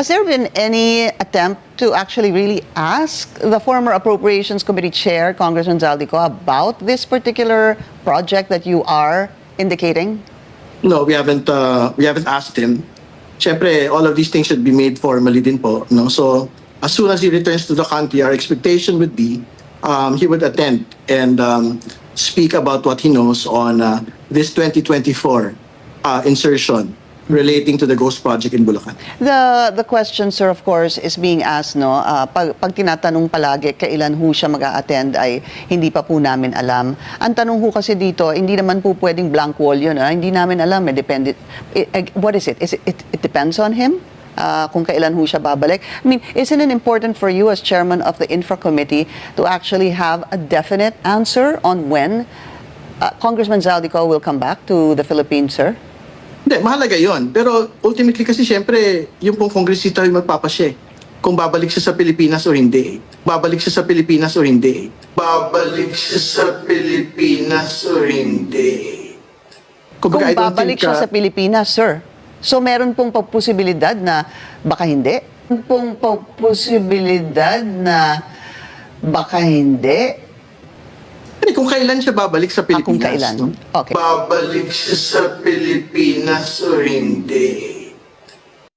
Has there been any attempt to actually really ask the former Appropriations Committee Chair, Congressman Zaldico, about this particular project that you are indicating? No, we haven't asked him. Siyempre, all of these things should be made formally din po, no? So, as soon as he returns to the country, our expectation would be he would attend and speak about what he knows on this 2024 insertion relating to the Ghost Project in Bulacan. The question, sir, of course, is being asked, no? Pag tinatanong palagi kailan ho siya mag-a-attend ay hindi pa po namin alam. Ang tanong ho kasi dito, hindi naman po pwedeng blank wall yun. Hindi namin alam. Depende. What is it? It depends on him? Kung kailan ho siya babalik. I mean, isn't it important for you as chairman of the Infra Committee to actually have a definite answer on when Congressman Zaldico will come back to the Philippines, sir? Hindi, mahalaga yon. Pero ultimately kasi siyempre, yung pong kongresista yung magpapasya kung babalik siya sa Pilipinas o hindi. Babalik siya sa Pilipinas o hindi. Babalik siya sa Pilipinas o hindi. Kung babalik siya sa Pilipinas, sir. So meron pong posibilidad na baka hindi? Meron pong posibilidad na baka hindi? Kung kailan siya babalik sa Pilipinas. Kung kailan? No? Okay. Babalik siya sa Pilipinas o hindi.